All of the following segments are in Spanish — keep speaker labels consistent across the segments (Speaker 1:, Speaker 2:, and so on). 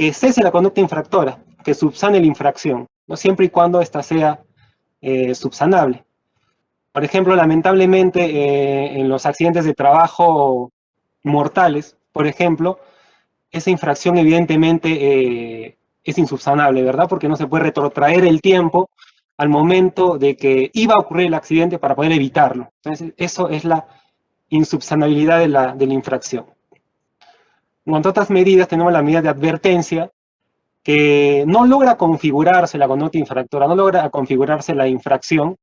Speaker 1: que cese la conducta infractora, que subsane la infracción, ¿no? Siempre y cuando ésta sea subsanable. Por ejemplo, lamentablemente, en los accidentes de trabajo mortales, por ejemplo, esa infracción evidentemente es insubsanable, ¿verdad? Porque no se puede retrotraer el tiempo al momento de que iba a ocurrir el accidente para poder evitarlo. Entonces, eso es la insubsanabilidad de la infracción. En cuanto a otras medidas, tenemos la medida de advertencia, que no logra configurarse la conducta infractora, no logra configurarse la infracción,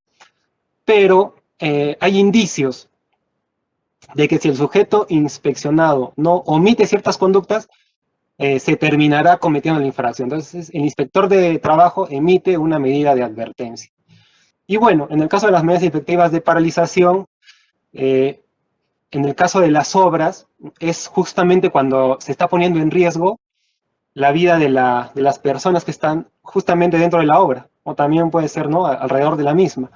Speaker 1: pero hay indicios de que si el sujeto inspeccionado no omite ciertas conductas, se terminará cometiendo la infracción. Entonces, el inspector de trabajo emite una medida de advertencia. Y bueno, en el caso de las medidas inspectivas de paralización, eh, en el caso de las obras, es justamente cuando se está poniendo en riesgo la vida de las personas que están justamente dentro de la obra, o también puede ser, ¿no?, alrededor de la misma.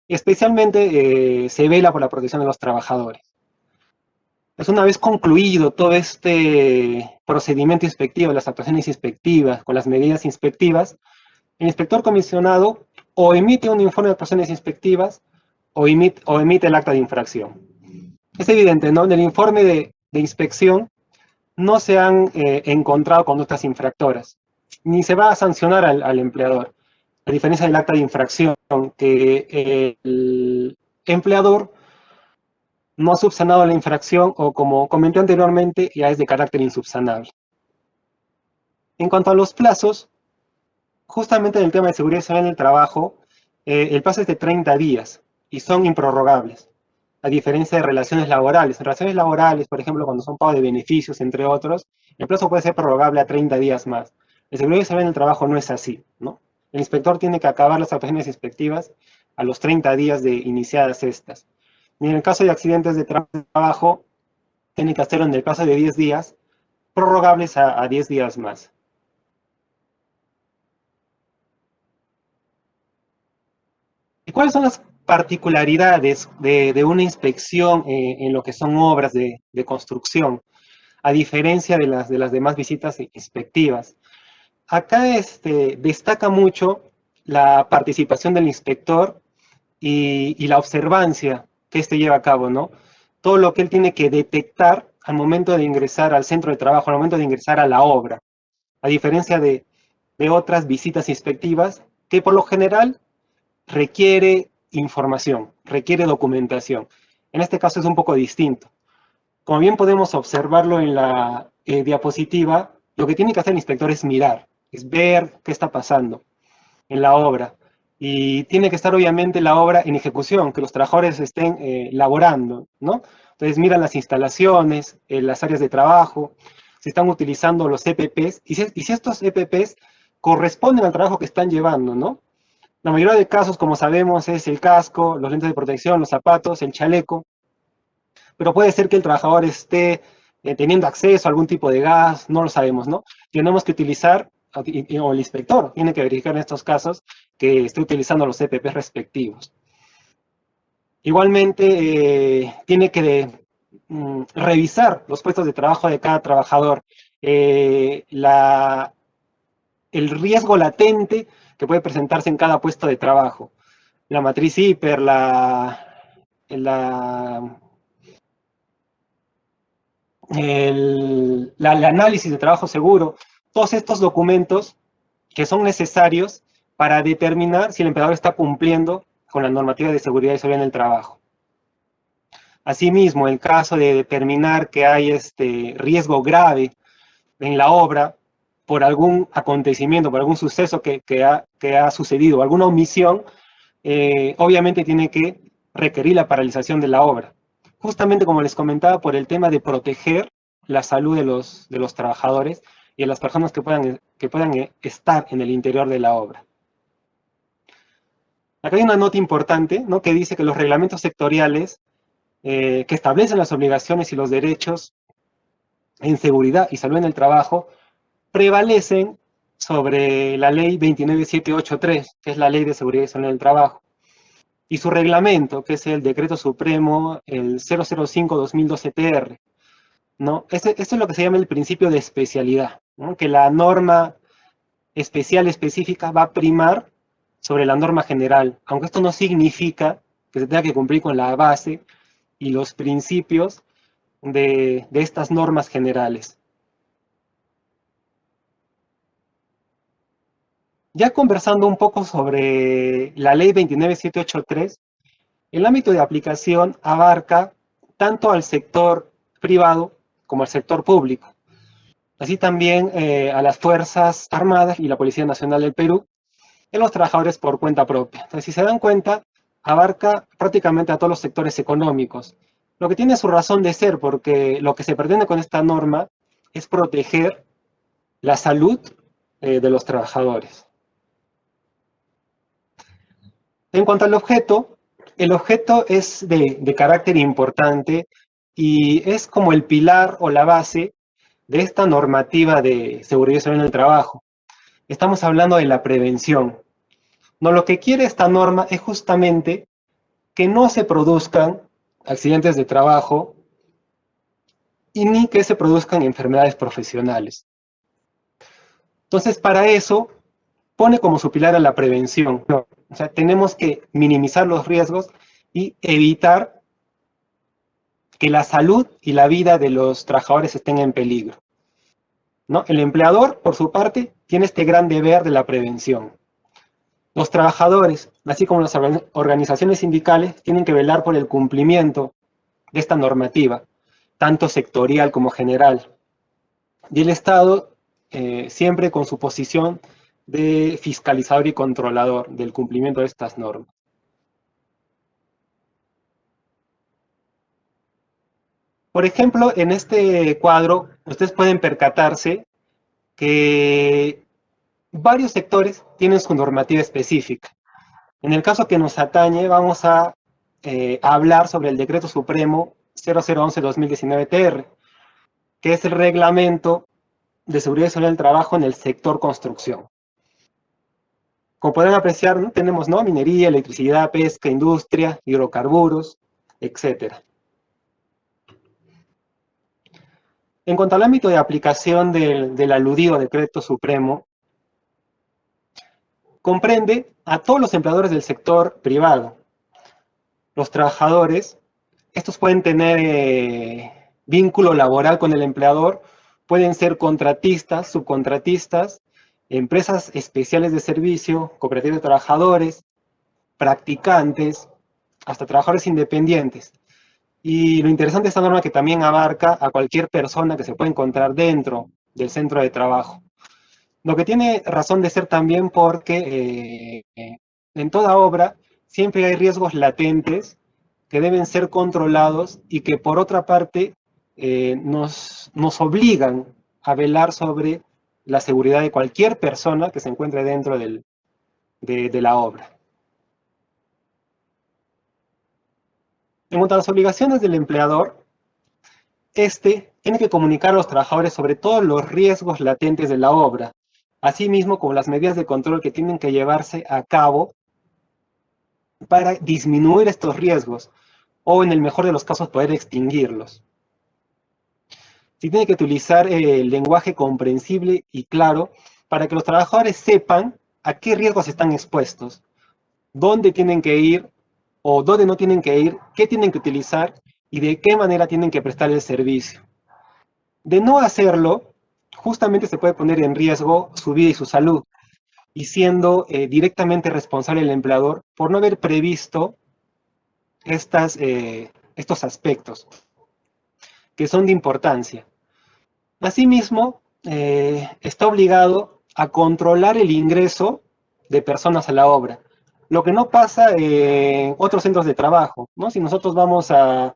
Speaker 1: Especialmente se vela por la protección de los trabajadores. Es una vez concluido todo este procedimiento inspectivo, las actuaciones inspectivas, con las medidas inspectivas, el inspector comisionado o emite un informe de actuaciones inspectivas o emite el acta de infracción. Es evidente, ¿no? En el informe de inspección no se han encontrado conductas infractoras, ni se va a sancionar al empleador, a diferencia del acta de infracción, que el empleador no ha subsanado la infracción o, como comenté anteriormente, ya es de carácter insubsanable. En cuanto a los plazos, justamente en el tema de seguridad y salud en el trabajo, el plazo es de 30 días y son improrrogables, a diferencia de relaciones laborales. En relaciones laborales, por ejemplo, cuando son pagos de beneficios, entre otros, el plazo puede ser prorrogable a 30 días más. En seguridad y salud en el trabajo no es así, ¿no? El inspector tiene que acabar las actuaciones inspectivas a los 30 días de iniciadas estas. Y en el caso de accidentes de trabajo, tiene que hacerlo en el plazo de 10 días, prorrogables a 10 días más. ¿Y cuáles son las particularidades de una inspección en lo que son obras de construcción, a diferencia de las demás visitas inspectivas? Acá destaca mucho la participación del inspector y la observancia que éste lleva a cabo, ¿no? Todo lo que él tiene que detectar al momento de ingresar al centro de trabajo, al momento de ingresar a la obra, a diferencia de otras visitas inspectivas que por lo general requiere información, requiere documentación. En este caso es un poco distinto. Como bien podemos observarlo en la diapositiva, lo que tiene que hacer el inspector es mirar, es ver qué está pasando en la obra. Y tiene que estar obviamente la obra en ejecución, que los trabajadores estén laborando, ¿no? Entonces miran las instalaciones, las áreas de trabajo, se están utilizando los EPPs, y si estos EPPs corresponden al trabajo que están llevando, ¿no? La mayoría de casos, como sabemos, es el casco, los lentes de protección, los zapatos, el chaleco, pero puede ser que el trabajador esté teniendo acceso a algún tipo de gas, no lo sabemos, ¿no? Tenemos que utilizar, o el inspector tiene que verificar en estos casos que esté utilizando los EPPs respectivos. Igualmente, tiene que revisar los puestos de trabajo de cada trabajador, el riesgo latente que puede presentarse en cada puesto de trabajo. La matriz hiper, el análisis de trabajo seguro, todos estos documentos que son necesarios para determinar si el empleador está cumpliendo con la normativa de seguridad y salud en el trabajo. Asimismo, en caso de determinar que hay riesgo grave en la obra por algún acontecimiento, por algún suceso que ha sucedido, alguna omisión, obviamente tiene que requerir la paralización de la obra. Justamente como les comentaba, por el tema de proteger la salud de los trabajadores y de las personas que puedan estar en el interior de la obra. Acá hay una nota importante, ¿no?, que dice que los reglamentos sectoriales que establecen las obligaciones y los derechos en seguridad y salud en el trabajo prevalecen sobre la ley 29783, que es la ley de seguridad y salud en el trabajo, y su reglamento, que es el Decreto Supremo, el 005-2012 TR. ¿no? Esto es lo que se llama el principio de especialidad, ¿no? Que la norma especial específica va a primar sobre la norma general, aunque esto no significa que se tenga que cumplir con la base y los principios de estas normas generales. Ya conversando un poco sobre la ley 29783, el ámbito de aplicación abarca tanto al sector privado como al sector público, así también a las Fuerzas Armadas y la Policía Nacional del Perú, y los trabajadores por cuenta propia. Entonces, si se dan cuenta, abarca prácticamente a todos los sectores económicos, lo que tiene su razón de ser, porque lo que se pretende con esta norma es proteger la salud de los trabajadores. En cuanto al objeto, el objeto es de carácter importante y es como el pilar o la base de esta normativa de seguridad y salud en el trabajo. Estamos hablando de la prevención. No, lo que quiere esta norma es justamente que no se produzcan accidentes de trabajo y ni que se produzcan enfermedades profesionales. Entonces, para eso, pone como su pilar a la prevención. ¿No? O sea, tenemos que minimizar los riesgos y evitar que la salud y la vida de los trabajadores estén en peligro. ¿No? El empleador, por su parte, tiene este gran deber de la prevención. Los trabajadores, así como las organizaciones sindicales, tienen que velar por el cumplimiento de esta normativa, tanto sectorial como general. Y el Estado, siempre con su posición de fiscalizador y controlador del cumplimiento de estas normas. Por ejemplo, en este cuadro, ustedes pueden percatarse que varios sectores tienen su normativa específica. En el caso que nos atañe, vamos a hablar sobre el Decreto Supremo 0011-2019-TR, que es el reglamento de seguridad y salud del trabajo en el sector construcción. Como podrán apreciar, ¿no? Tenemos, ¿no?, minería, electricidad, pesca, industria, hidrocarburos, etc. En cuanto al ámbito de aplicación del aludido Decreto Supremo, comprende a todos los empleadores del sector privado. Los trabajadores, estos pueden tener vínculo laboral con el empleador, pueden ser contratistas, subcontratistas, empresas especiales de servicio, cooperativas de trabajadores, practicantes, hasta trabajadores independientes. Y lo interesante de esta norma es que también abarca a cualquier persona que se puede encontrar dentro del centro de trabajo. Lo que tiene razón de ser también porque en toda obra siempre hay riesgos latentes que deben ser controlados y que por otra parte nos obligan a velar sobre la seguridad de cualquier persona que se encuentre dentro de la obra. En cuanto a las obligaciones del empleador, este tiene que comunicar a los trabajadores sobre todos los riesgos latentes de la obra, asimismo como las medidas de control que tienen que llevarse a cabo para disminuir estos riesgos o, en el mejor de los casos, poder extinguirlos. Sí tiene que utilizar el lenguaje comprensible y claro para que los trabajadores sepan a qué riesgos están expuestos, dónde tienen que ir o dónde no tienen que ir, qué tienen que utilizar y de qué manera tienen que prestar el servicio. De no hacerlo, justamente se puede poner en riesgo su vida y su salud, y siendo directamente responsable el empleador por no haber previsto estos aspectos que son de importancia. Asimismo, está obligado a controlar el ingreso de personas a la obra, lo que no pasa en otros centros de trabajo, ¿no? Si nosotros vamos a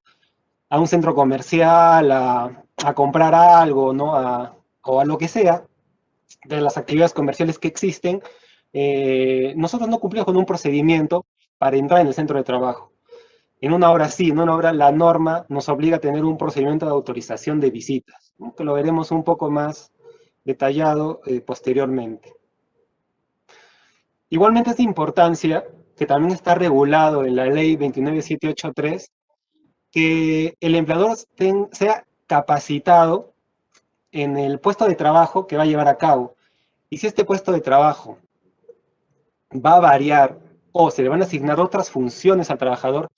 Speaker 1: un centro comercial, a comprar algo, ¿no? O a lo que sea, de las actividades comerciales que existen, nosotros no cumplimos con un procedimiento para entrar en el centro de trabajo. En una obra sí, en una obra la norma nos obliga a tener un procedimiento de autorización de visitas, ¿no? Que lo veremos un poco más detallado posteriormente. Igualmente es de importancia, que también está regulado en la ley 29783, que el empleador sea capacitado en el puesto de trabajo que va a llevar a cabo. Y si este puesto de trabajo va a variar o se le van a asignar otras funciones al trabajador,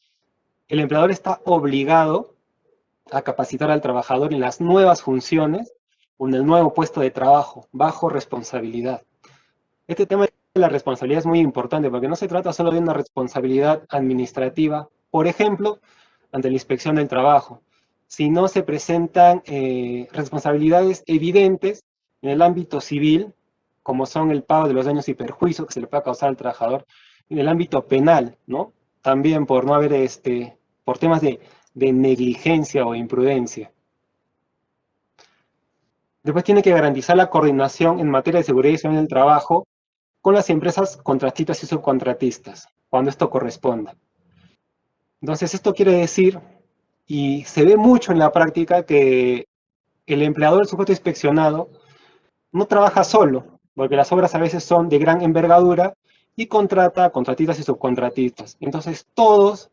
Speaker 1: el empleador está obligado a capacitar al trabajador en las nuevas funciones o en el nuevo puesto de trabajo, bajo responsabilidad. Este tema de la responsabilidad es muy importante porque no se trata solo de una responsabilidad administrativa, por ejemplo, ante la inspección del trabajo, sino se presentan responsabilidades evidentes en el ámbito civil, como son el pago de los daños y perjuicios que se le puede causar al trabajador, en el ámbito penal, ¿no? También por no haber, por temas de negligencia o imprudencia. Después tiene que garantizar la coordinación en materia de seguridad y salud en el trabajo con las empresas contratistas y subcontratistas, cuando esto corresponda. Entonces, esto quiere decir, y se ve mucho en la práctica, que el empleador del sujeto inspeccionado no trabaja solo, porque las obras a veces son de gran envergadura y contrata a contratistas y subcontratistas. Entonces, todos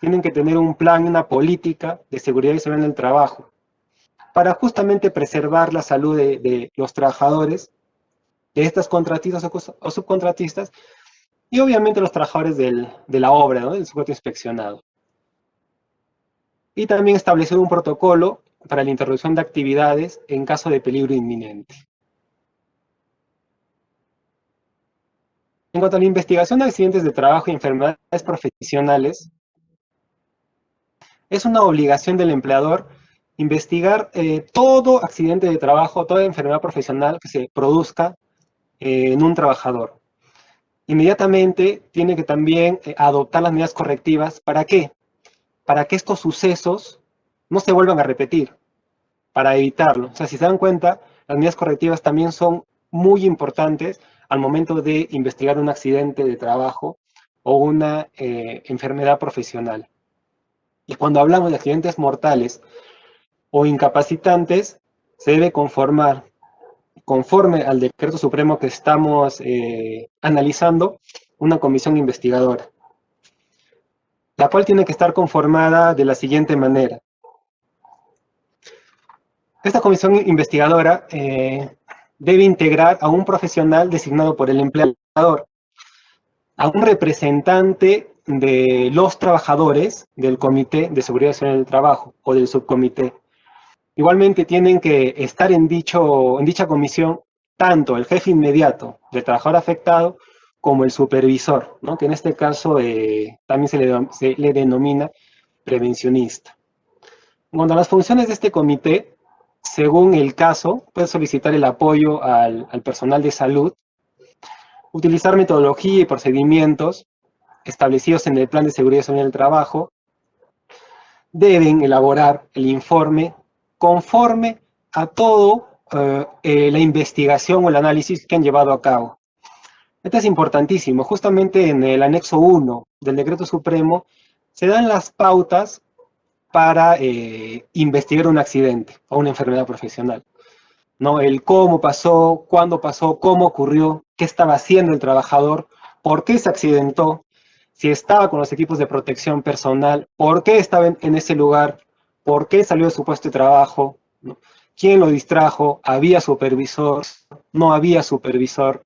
Speaker 1: tienen que tener un plan, una política de seguridad y salud en el trabajo, para justamente preservar la salud de los trabajadores, de estas contratistas o subcontratistas, y obviamente los trabajadores de la obra, ¿no? Del sujeto inspeccionado. Y también establecer un protocolo para la interrupción de actividades en caso de peligro inminente. En cuanto a la investigación de accidentes de trabajo y enfermedades profesionales, es una obligación del empleador investigar todo accidente de trabajo, toda enfermedad profesional que se produzca en un trabajador. Inmediatamente tiene que también adoptar las medidas correctivas. ¿Para qué? Para que estos sucesos no se vuelvan a repetir, para evitarlo. O sea, si se dan cuenta, las medidas correctivas también son muy importantes al momento de investigar un accidente de trabajo o una enfermedad profesional. Y cuando hablamos de accidentes mortales o incapacitantes, se debe conformar, conforme al decreto supremo que estamos analizando, una comisión investigadora, la cual tiene que estar conformada de la siguiente manera. Esta comisión investigadora debe integrar a un profesional designado por el empleador, a un representante de los trabajadores del Comité de Seguridad Social del Trabajo o del subcomité. Igualmente tienen que estar en dicha comisión tanto el jefe inmediato del trabajador afectado como el supervisor, ¿no? Que en este caso también se le denomina prevencionista. En cuanto a las funciones de este comité, según el caso, puede solicitar el apoyo al personal de salud, utilizar metodología y procedimientos establecidos en el Plan de Seguridad y Salud en el Trabajo, deben elaborar el informe conforme a todo la investigación o el análisis que han llevado a cabo. Esto es importantísimo. Justamente en el anexo 1 del Decreto Supremo se dan las pautas para investigar un accidente o una enfermedad profesional, ¿no? El cómo pasó, cuándo pasó, cómo ocurrió, qué estaba haciendo el trabajador, por qué se accidentó, si estaba con los equipos de protección personal, por qué estaba en ese lugar, por qué salió de su puesto de trabajo, ¿no? ¿Quién lo distrajo? ¿Había supervisor? ¿No había supervisor?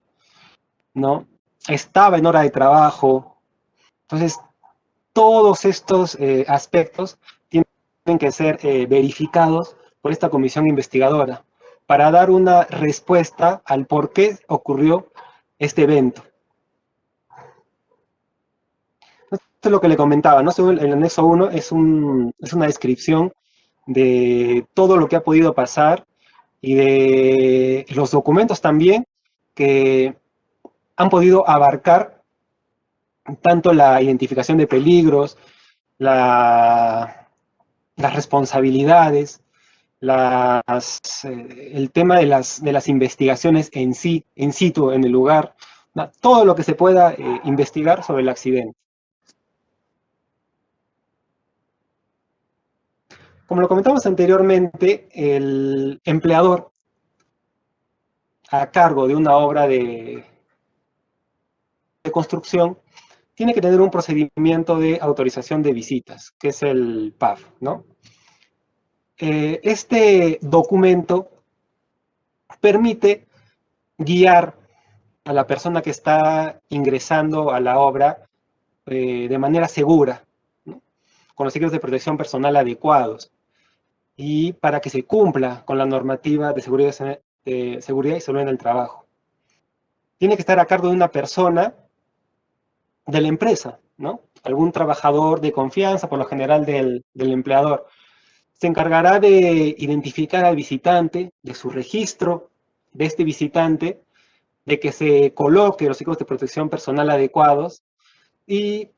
Speaker 1: ¿No? ¿Estaba en hora de trabajo? Entonces, todos estos aspectos tienen que ser verificados por esta comisión investigadora para dar una respuesta al por qué ocurrió este evento. Esto es lo que le comentaba, ¿no? Según el anexo 1 es una descripción de todo lo que ha podido pasar y de los documentos también que han podido abarcar tanto la identificación de peligros, las responsabilidades, el tema de las investigaciones en sí, in situ, en el lugar, todo lo que se pueda investigar sobre el accidente. Como lo comentamos anteriormente, el empleador a cargo de una obra de construcción tiene que tener un procedimiento de autorización de visitas, que es el PAV, ¿no? Este documento permite guiar a la persona que está ingresando a la obra de manera segura, ¿no? Con los equipos de protección personal adecuados y para que se cumpla con la normativa de seguridad y salud en el trabajo. Tiene que estar a cargo de una persona de la empresa, ¿no? Algún trabajador de confianza, por lo general del empleador. Se encargará de identificar al visitante, de su registro de este visitante, de que se coloque los equipos de protección personal adecuados y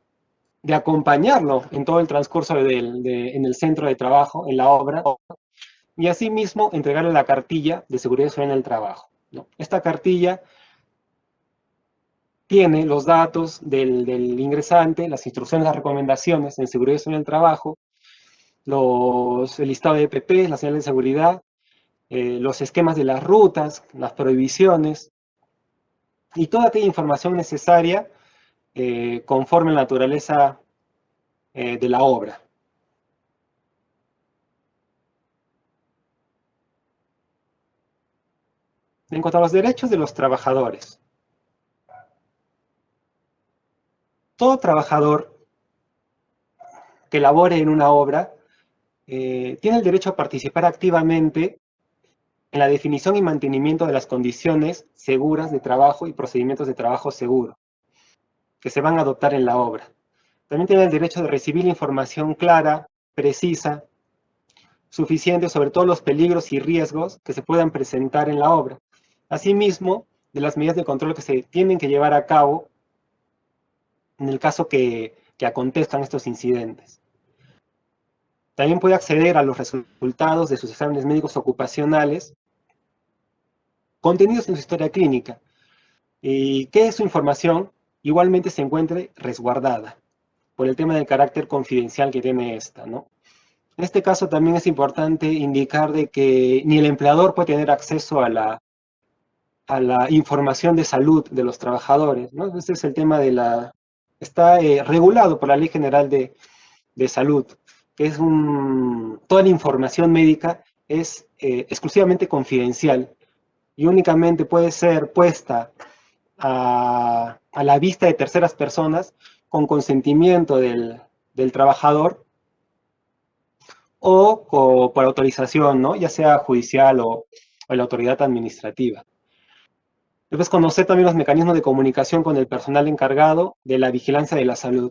Speaker 1: de acompañarlo en todo el transcurso en el centro de trabajo, en la obra, y asimismo entregarle la cartilla de seguridad en el trabajo, ¿no? Esta cartilla tiene los datos del ingresante, las instrucciones, las recomendaciones en seguridad en el trabajo, el listado de EPP, las señales de seguridad, los esquemas de las rutas, las prohibiciones y toda aquella información necesaria conforme a la naturaleza de la obra. En cuanto a los derechos de los trabajadores, todo trabajador que labore en una obra tiene el derecho a participar activamente en la definición y mantenimiento de las condiciones seguras de trabajo y procedimientos de trabajo seguro que se van a adoptar en la obra. También tiene el derecho de recibir información clara, precisa, suficiente sobre todos los peligros y riesgos que se puedan presentar en la obra. Asimismo, de las medidas de control que se tienen que llevar a cabo en el caso que acontezcan estos incidentes. También puede acceder a los resultados de sus exámenes médicos ocupacionales contenidos en su historia clínica y que su información igualmente se encuentre resguardada por el tema del carácter confidencial que tiene esta, ¿no? En este caso también es importante indicar de que ni el empleador puede tener acceso a la información de salud de los trabajadores, ¿no? Este es el tema está regulado por la Ley General de Salud, que es toda la información médica es exclusivamente confidencial y únicamente puede ser puesta a la vista de terceras personas con consentimiento del trabajador o por autorización, ¿no? Ya sea judicial o la autoridad administrativa. Debes conocer también los mecanismos de comunicación con el personal encargado de la vigilancia de la salud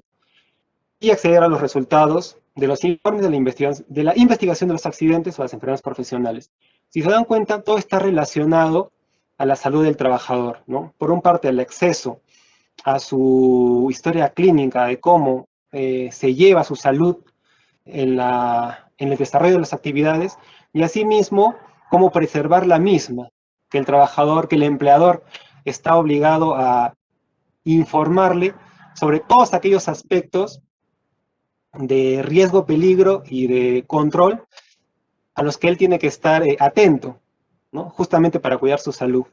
Speaker 1: y acceder a los resultados de los informes de la investigación de los accidentes o las enfermedades profesionales. Si se dan cuenta, todo está relacionado a la salud del trabajador, ¿no? Por un parte, el acceso a su historia clínica de cómo se lleva su salud en el desarrollo de las actividades y asimismo cómo preservar la misma, que el empleador está obligado a informarle sobre todos aquellos aspectos de riesgo, peligro y de control a los que él tiene que estar atento, ¿no? Justamente para cuidar su salud.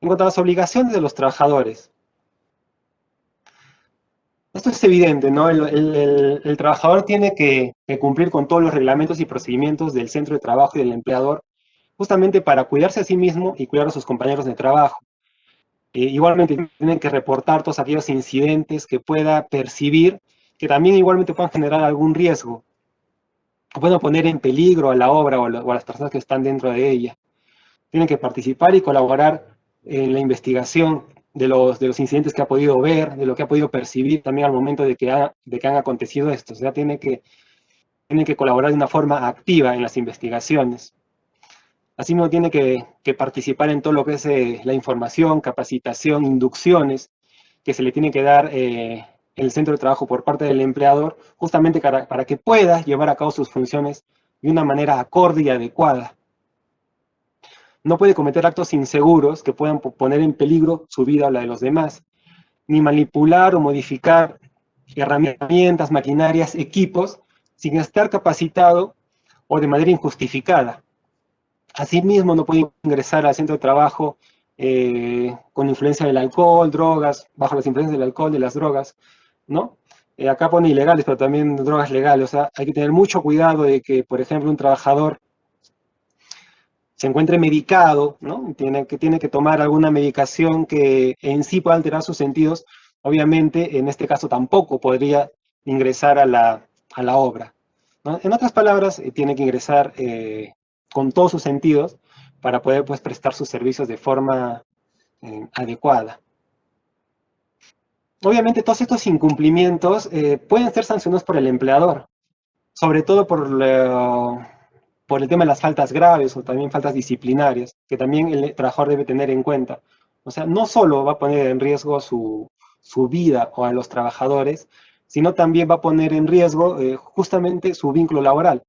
Speaker 1: En cuanto a las obligaciones de los trabajadores, esto es evidente, ¿no? El trabajador tiene que cumplir con todos los reglamentos y procedimientos del centro de trabajo y del empleador, justamente para cuidarse a sí mismo y cuidar a sus compañeros de trabajo. Igualmente tienen que reportar todos aquellos incidentes que pueda percibir, que también igualmente puedan generar algún riesgo, que puedan poner en peligro a la obra o a las personas que están dentro de ella. Tienen que participar y colaborar en la investigación de los incidentes que ha podido ver, de lo que ha podido percibir también al momento de que han acontecido estos. O sea, tienen que colaborar de una forma activa en las investigaciones. Asimismo, tiene que participar en todo lo que es la información, capacitación, inducciones que se le tiene que dar en el centro de trabajo por parte del empleador, justamente para que pueda llevar a cabo sus funciones de una manera acorde y adecuada. No puede cometer actos inseguros que puedan poner en peligro su vida o la de los demás, ni manipular o modificar herramientas, maquinarias, equipos, sin estar capacitado o de manera injustificada. Asimismo, no puede ingresar al centro de trabajo con influencia del alcohol, drogas, bajo las influencias del alcohol, de las drogas, ¿no? Acá pone ilegales, pero también drogas legales. O sea, hay que tener mucho cuidado de que, por ejemplo, un trabajador se encuentre medicado, ¿no? Tiene que tomar alguna medicación que en sí pueda alterar sus sentidos. Obviamente, en este caso tampoco podría ingresar a la obra, ¿no? En otras palabras, tiene que ingresar con todos sus sentidos para poder, pues, prestar sus servicios de forma adecuada. Obviamente, todos estos incumplimientos pueden ser sancionados por el empleador, sobre todo por el tema de las faltas graves o también faltas disciplinarias, que también el trabajador debe tener en cuenta. O sea, no solo va a poner en riesgo su vida o a los trabajadores, sino también va a poner en riesgo justamente su vínculo laboral.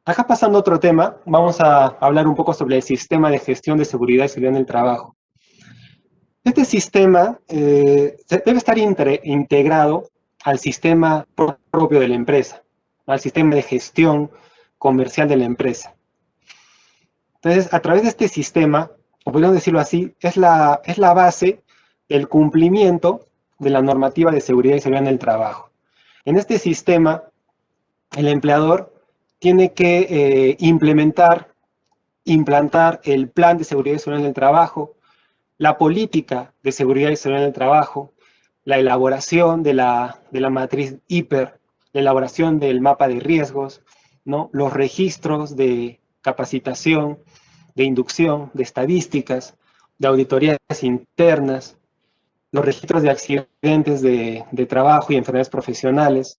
Speaker 1: Acá pasando a otro tema, vamos a hablar un poco sobre el sistema de gestión de seguridad y seguridad en el trabajo. Este sistema debe estar integrado al sistema propio de la empresa, al sistema de gestión comercial de la empresa. Entonces, a través de este sistema, o podríamos decirlo así, es la base del cumplimiento de la normativa de seguridad y seguridad en el trabajo. En este sistema, el empleador tiene que implantar el plan de seguridad y seguridad en el trabajo, la política de seguridad y seguridad en el trabajo, la elaboración de la matriz HIPER, la elaboración del mapa de riesgos, ¿no? Los registros de capacitación, de inducción, de estadísticas, de auditorías internas, los registros de accidentes de trabajo y enfermedades profesionales,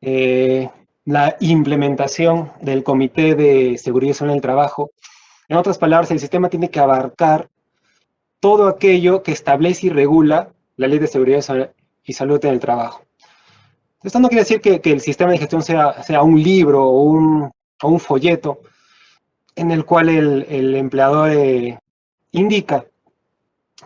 Speaker 1: eh, la implementación del Comité de Seguridad y Salud en el Trabajo. En otras palabras, el sistema tiene que abarcar todo aquello que establece y regula la Ley de Seguridad y Salud en el Trabajo. Esto no quiere decir que el sistema de gestión sea un libro o un folleto en el cual el empleador indica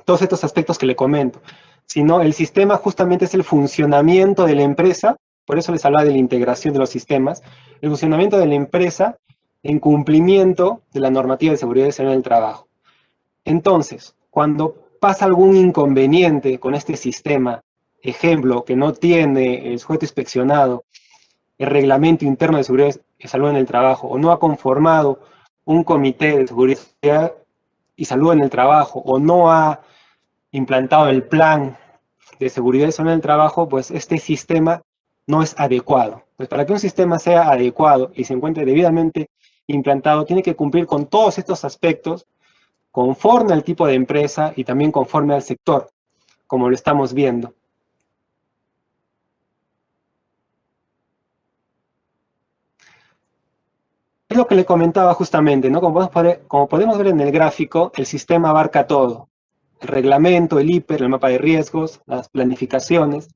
Speaker 1: todos estos aspectos que le comento, sino el sistema justamente es el funcionamiento de la empresa, por eso les hablaba de la integración de los sistemas, el funcionamiento de la empresa en cumplimiento de la normativa de seguridad y salud en el trabajo. Entonces, cuando pasa algún inconveniente con este sistema, ejemplo, que no tiene el sujeto inspeccionado el reglamento interno de seguridad y salud en el trabajo, o no ha conformado un comité de seguridad y salud en el trabajo, o no ha implantado el plan de seguridad y salud en el trabajo, pues este sistema no es adecuado. Pues para que un sistema sea adecuado y se encuentre debidamente implantado, tiene que cumplir con todos estos aspectos conforme al tipo de empresa y también conforme al sector, como lo estamos viendo. Es lo que le comentaba justamente, ¿no? Como podemos ver en el gráfico, el sistema abarca todo. El reglamento, el HIPER, el mapa de riesgos, las planificaciones,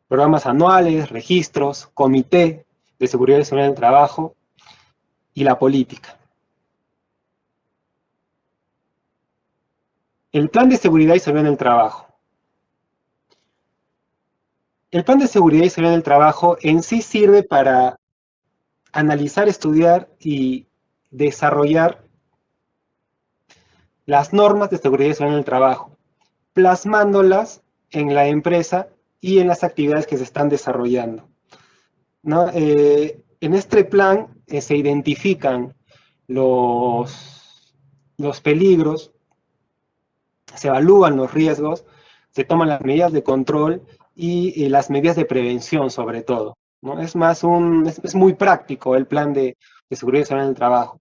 Speaker 1: programas anuales, registros, comité de seguridad y salud en el trabajo y la política. El plan de seguridad y salud en el trabajo. El plan de seguridad y salud en el trabajo en sí sirve para analizar, estudiar y desarrollar las normas de seguridad y salud en el trabajo, plasmándolas en la empresa y en las actividades que se están desarrollando, ¿no? En este plan se identifican los peligros, se evalúan los riesgos, se toman las medidas de control y las medidas de prevención sobre todo, ¿no? Es muy práctico el plan de seguridad y salud en el trabajo,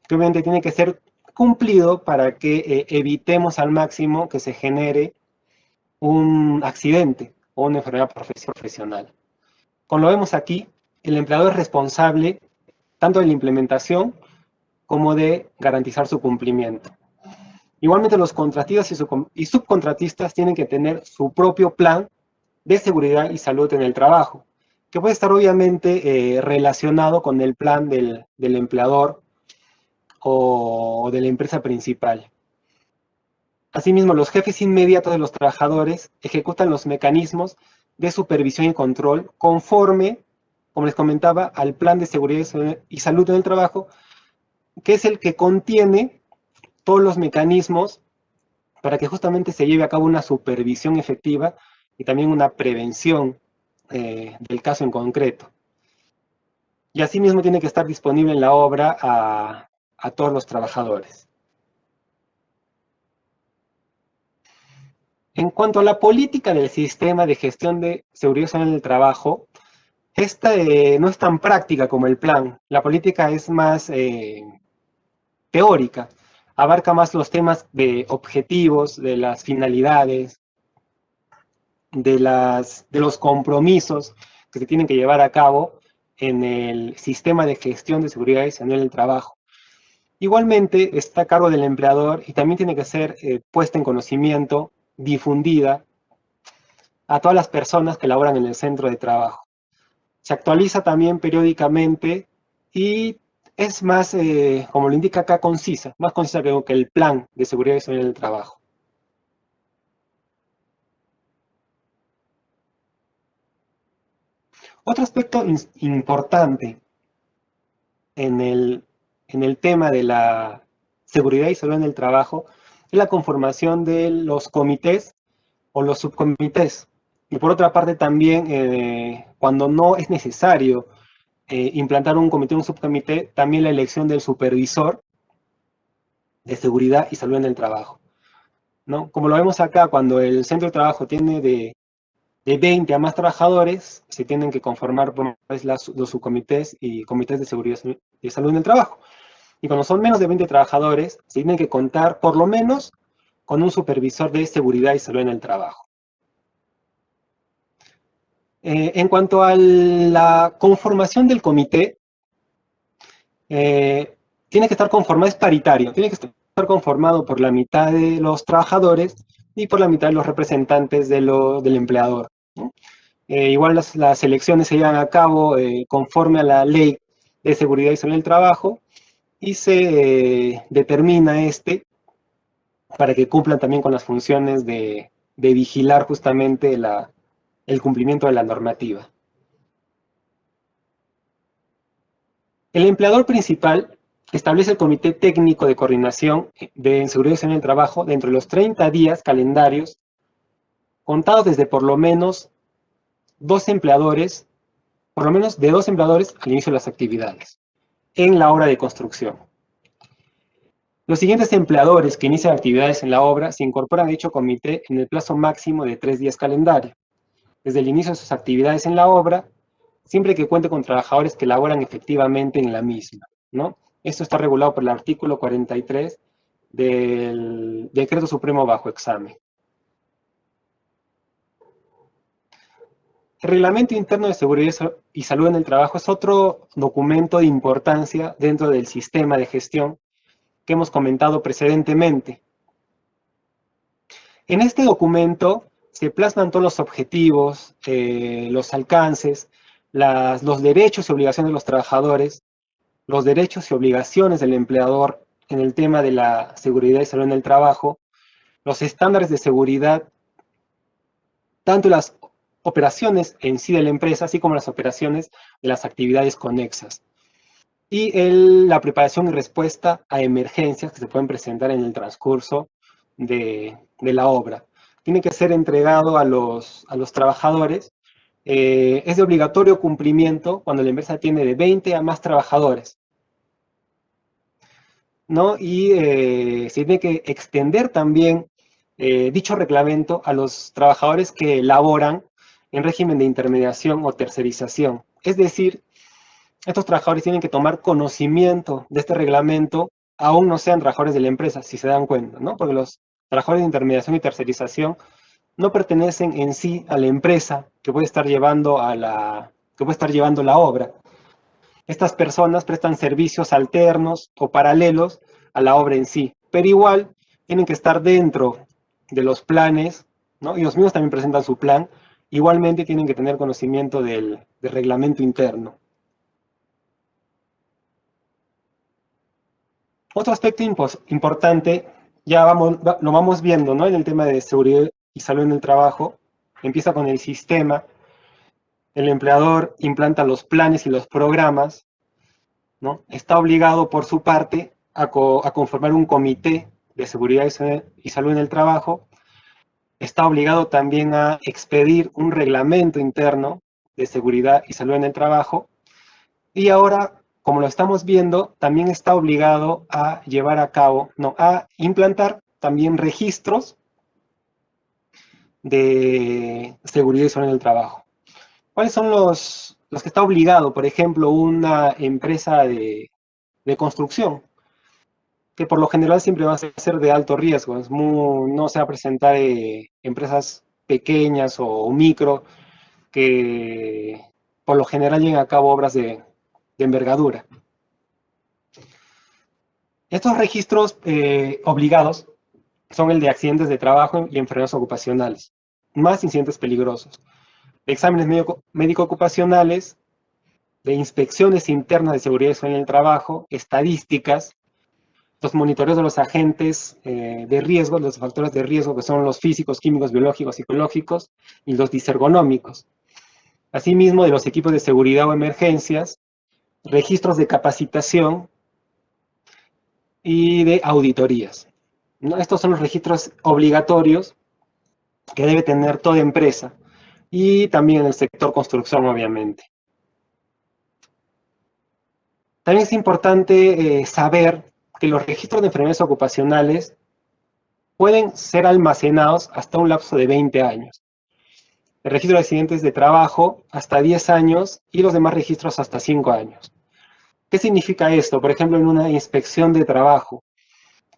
Speaker 1: que obviamente tiene que ser cumplido para que evitemos al máximo que se genere un accidente o una enfermedad profesional. Como lo vemos aquí, el empleador es responsable tanto de la implementación como de garantizar su cumplimiento. Igualmente los contratistas y subcontratistas tienen que tener su propio plan de seguridad y salud en el trabajo, que puede estar obviamente relacionado con el plan del empleador o de la empresa principal. Asimismo, los jefes inmediatos de los trabajadores ejecutan los mecanismos de supervisión y control conforme, como les comentaba, al plan de seguridad y salud en el trabajo, que es el que contiene todos los mecanismos para que justamente se lleve a cabo una supervisión efectiva y también una prevención del caso en concreto. Y asimismo tiene que estar disponible en la obra a todos los trabajadores. En cuanto a la política del sistema de gestión de seguridad social en el trabajo, esta no es tan práctica como el plan. La política es más teórica, abarca más los temas de objetivos, de las finalidades, de los compromisos que se tienen que llevar a cabo en el sistema de gestión de seguridad y salud en el trabajo. Igualmente está a cargo del empleador y también tiene que ser puesta en conocimiento, difundida a todas las personas que laboran en el centro de trabajo. Se actualiza también periódicamente y es más, como lo indica acá, concisa, más concisa que el plan de seguridad y salud en el trabajo. Otro aspecto importante en el tema de la seguridad y salud en el trabajo es la conformación de los comités o los subcomités. Y por otra parte también, cuando no es necesario implantar un comité o un subcomité, también la elección del supervisor de seguridad y salud en el trabajo, ¿no? Como lo vemos acá, cuando el centro de trabajo tiene de 20 a más trabajadores, se tienen que conformar por los subcomités y comités de seguridad y salud en el trabajo. Y cuando son menos de 20 trabajadores, se tienen que contar por lo menos con un supervisor de seguridad y salud en el trabajo. En cuanto a la conformación del comité, tiene que estar conformado, es paritario, tiene que estar conformado por la mitad de los trabajadores y por la mitad de los representantes del empleador, ¿no? Igual las elecciones se llevan a cabo conforme a la ley de seguridad y salud del trabajo y se determina para que cumplan también con las funciones de vigilar justamente el cumplimiento de la normativa. El empleador principal establece el Comité Técnico de Coordinación de Seguridad y Salud en el Trabajo dentro de los 30 días calendarios contados desde por lo menos dos empleadores, por lo menos de 2 empleadores al inicio de las actividades, en la obra de construcción. Los siguientes empleadores que inician actividades en la obra se incorporan a dicho comité en el plazo máximo de 3 días calendario, desde el inicio de sus actividades en la obra, siempre que cuente con trabajadores que laboran efectivamente en la misma, ¿no? Esto está regulado por el artículo 43 del Decreto Supremo bajo examen. El Reglamento Interno de Seguridad y Salud en el Trabajo es otro documento de importancia dentro del sistema de gestión que hemos comentado precedentemente. En este documento se plasman todos los objetivos, los alcances, los derechos y obligaciones de los trabajadores, los derechos y obligaciones del empleador en el tema de la seguridad y salud en el trabajo, los estándares de seguridad, tanto las operaciones en sí de la empresa, así como las operaciones de las actividades conexas. Y la preparación y respuesta a emergencias que se pueden presentar en el transcurso de la obra. Tiene que ser entregado a los trabajadores. Es de obligatorio cumplimiento cuando la empresa tiene de 20 a más trabajadores, ¿no? Y se tiene que extender también dicho reglamento a los trabajadores que laboran en régimen de intermediación o tercerización. Es decir, estos trabajadores tienen que tomar conocimiento de este reglamento, aún no sean trabajadores de la empresa, si se dan cuenta, ¿no? Porque los trabajadores de intermediación y tercerización no pertenecen en sí a la empresa que puede estar llevando la obra. Estas personas prestan servicios alternos o paralelos a la obra en sí, pero igual tienen que estar dentro de los planes, ¿no? Y los mismos también presentan su plan, igualmente tienen que tener conocimiento del reglamento interno. Otro aspecto importante, lo vamos viendo, ¿no? En el tema de seguridad y salud en el trabajo, empieza con el sistema, el empleador implanta los planes y los programas, ¿no? Está obligado por su parte a conformar un comité de Seguridad y Salud en el Trabajo está obligado también a expedir un reglamento interno de seguridad y salud en el trabajo. Y ahora, como lo estamos viendo, también está obligado a llevar a cabo, no, a implantar también registros de seguridad y salud en el trabajo. ¿Cuáles son los que está obligado? Por ejemplo, una empresa de construcción, que por lo general siempre va a ser de alto riesgo. No se va a presentar empresas pequeñas o micro que por lo general llevan a cabo obras de envergadura. Estos registros obligados son el de accidentes de trabajo y enfermedades ocupacionales, más incidentes peligrosos, exámenes médico-ocupacionales, de inspecciones internas de seguridad y salud en el trabajo, estadísticas, los monitoreos de los agentes de riesgo, los factores de riesgo que son los físicos, químicos, biológicos, psicológicos y los disergonómicos. Asimismo, de los equipos de seguridad o emergencias, registros de capacitación y de auditorías, ¿no? Estos son los registros obligatorios que debe tener toda empresa y también en el sector construcción, obviamente. También es importante saber que los registros de enfermedades ocupacionales pueden ser almacenados hasta un lapso de 20 años. El registro de accidentes de trabajo hasta 10 años y los demás registros hasta 5 años. ¿Qué significa esto? Por ejemplo, en una inspección de trabajo,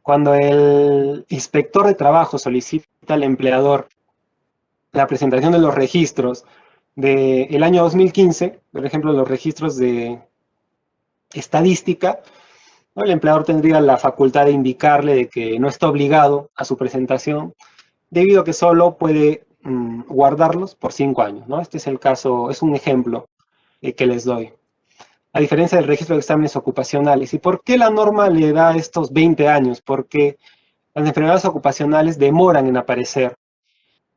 Speaker 1: cuando el inspector de trabajo solicita al empleador la presentación de los registros del año 2015, por ejemplo, los registros de estadística, ¿no? El empleador tendría la facultad de indicarle de que no está obligado a su presentación, debido a que solo puede guardarlos por 5 años, ¿no? Este es el caso, es un ejemplo que les doy. A diferencia del registro de exámenes ocupacionales. ¿Y por qué la norma le da estos 20 años? Porque las enfermedades ocupacionales demoran en aparecer,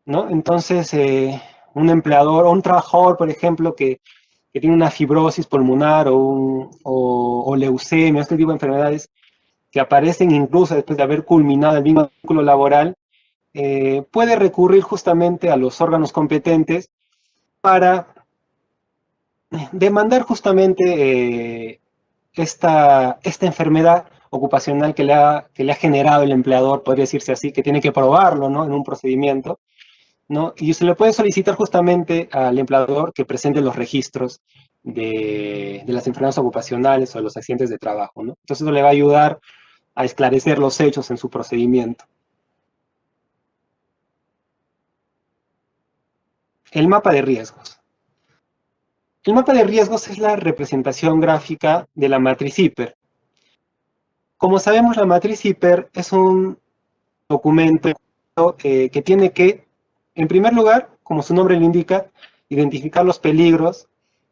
Speaker 1: ¿no? Entonces, un empleador o un trabajador, por ejemplo, que tiene una fibrosis pulmonar o leucemia, este tipo de enfermedades que aparecen incluso después de haber culminado el vínculo laboral, puede recurrir justamente a los órganos competentes para demandar justamente esta enfermedad ocupacional que le ha generado el empleador, podría decirse así, que tiene que probarlo, ¿no? En un procedimiento, ¿no? Y se le puede solicitar justamente al empleador que presente los registros de las enfermedades ocupacionales o de los accidentes de trabajo, ¿no? Entonces eso le va a ayudar a esclarecer los hechos en su procedimiento. El mapa de riesgos. El mapa de riesgos es la representación gráfica de la matriz HIPER. Como sabemos, la matriz HIPER es un documento que tiene que, en primer lugar, como su nombre lo indica, identificar los peligros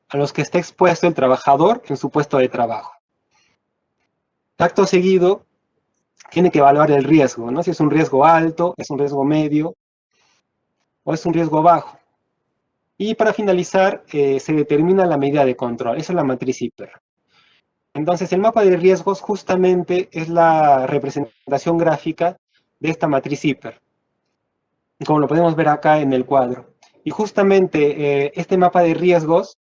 Speaker 1: a los que está expuesto el trabajador en su puesto de trabajo. Acto seguido, tiene que evaluar el riesgo, ¿no? Si es un riesgo alto, es un riesgo medio o es un riesgo bajo. Y para finalizar, se determina la medida de control. Esa es la matriz HIPER. Entonces, el mapa de riesgos justamente es la representación gráfica de esta matriz HIPER, como lo podemos ver acá en el cuadro. Y justamente este mapa de riesgos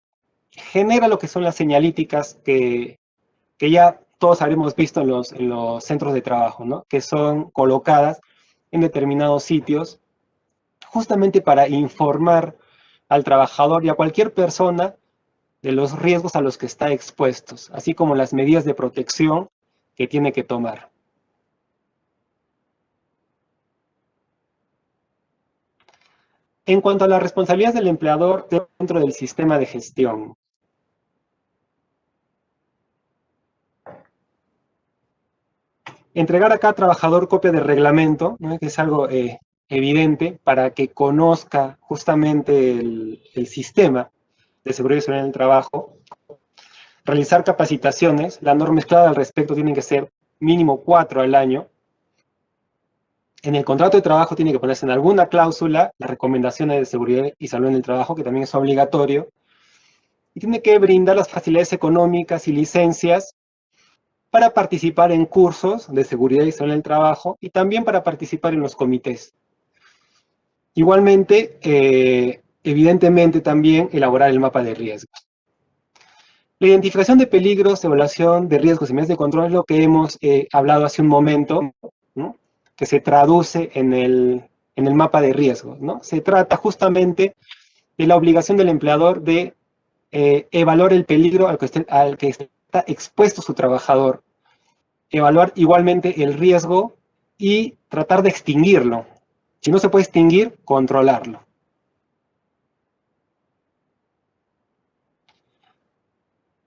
Speaker 1: genera lo que son las señalíticas que ya todos habremos visto en los centros de trabajo, ¿no? Que son colocadas en determinados sitios justamente para informar al trabajador y a cualquier persona de los riesgos a los que está expuestos, así como las medidas de protección que tiene que tomar. En cuanto a las responsabilidades del empleador dentro del sistema de gestión, entregar a cada trabajador copia del reglamento, ¿no? Que es algo evidente para que conozca justamente el sistema de seguridad y salud en el trabajo. Realizar capacitaciones, la norma mezclada al respecto tiene que ser mínimo 4 al año. En el contrato de trabajo tiene que ponerse en alguna cláusula las recomendaciones de seguridad y salud en el trabajo, que también es obligatorio. Y tiene que brindar las facilidades económicas y licencias para participar en cursos de seguridad y salud en el trabajo y también para participar en los comités. Igualmente, evidentemente también elaborar el mapa de riesgos. La identificación de peligros, evaluación de riesgos y medidas de control es lo que hemos hablado hace un momento, ¿no? Que se traduce en el mapa de riesgos, ¿no? Se trata justamente de la obligación del empleador de evaluar el peligro al que está expuesto su trabajador, evaluar igualmente el riesgo y tratar de extinguirlo. Si no se puede extinguir, controlarlo.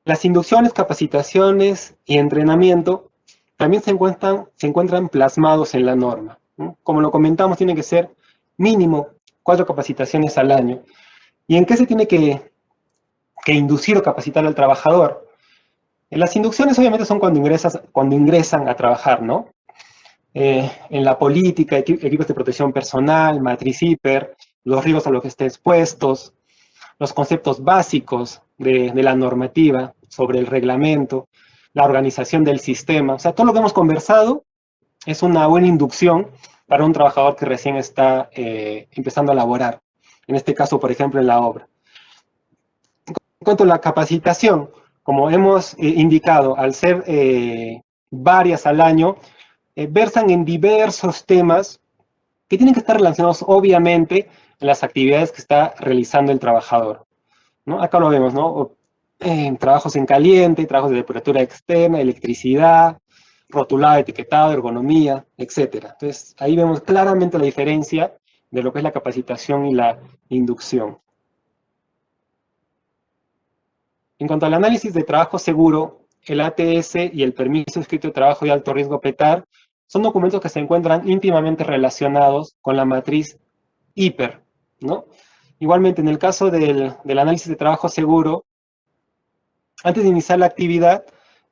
Speaker 1: Las inducciones, capacitaciones y entrenamiento también se encuentran plasmados en la norma, ¿no? Como lo comentamos, tiene que ser mínimo 4 capacitaciones al año. ¿Y en qué se tiene que inducir o capacitar al trabajador? Las inducciones obviamente son cuando ingresan a trabajar, ¿no? En la política, equipos de protección personal, matriz hiper, los riesgos a los que estén expuestos, los conceptos básicos de la normativa sobre el reglamento, la organización del sistema. O sea, todo lo que hemos conversado es una buena inducción para un trabajador que recién está empezando a laborar. En este caso, por ejemplo, en la obra. En cuanto a la capacitación, como hemos indicado, al ser varias al año, versan en diversos temas que tienen que estar relacionados, obviamente, en las actividades que está realizando el trabajador, ¿no? Acá lo vemos, ¿no? Trabajos en caliente, trabajos de depuratura externa, electricidad, rotulado, etiquetado, ergonomía, etcétera. Entonces, ahí vemos claramente la diferencia de lo que es la capacitación y la inducción. En cuanto al análisis de trabajo seguro, el ATS y el permiso escrito de trabajo de alto riesgo PETAR son documentos que se encuentran íntimamente relacionados con la matriz hiper, ¿no? Igualmente, en el caso del análisis de trabajo seguro, antes de iniciar la actividad,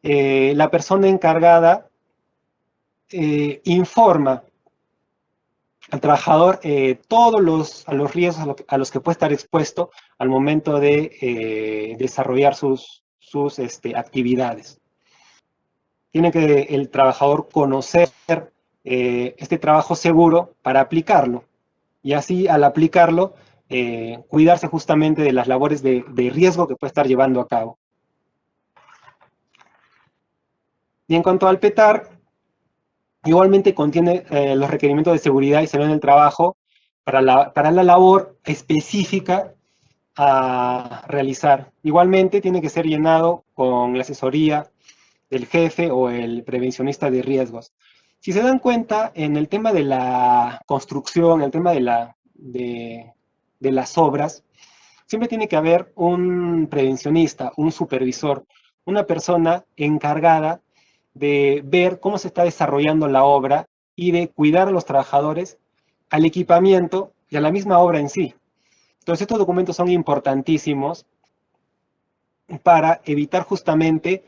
Speaker 1: la persona encargada informa al trabajador todos los riesgos a los que puede estar expuesto al momento de desarrollar sus actividades. Tiene que el trabajador conocer este trabajo seguro para aplicarlo. Y así, al aplicarlo, cuidarse justamente de las labores de riesgo que puede estar llevando a cabo. Y en cuanto al PETAR, igualmente contiene los requerimientos de seguridad y salud en el trabajo para la labor específica a realizar. Igualmente tiene que ser llenado con la asesoría del jefe o el prevencionista de riesgos. Si se dan cuenta, en el tema de la construcción, el tema de las obras, siempre tiene que haber un prevencionista, un supervisor, una persona encargada de ver cómo se está desarrollando la obra y de cuidar a los trabajadores, al equipamiento y a la misma obra en sí. Entonces, estos documentos son importantísimos para evitar justamente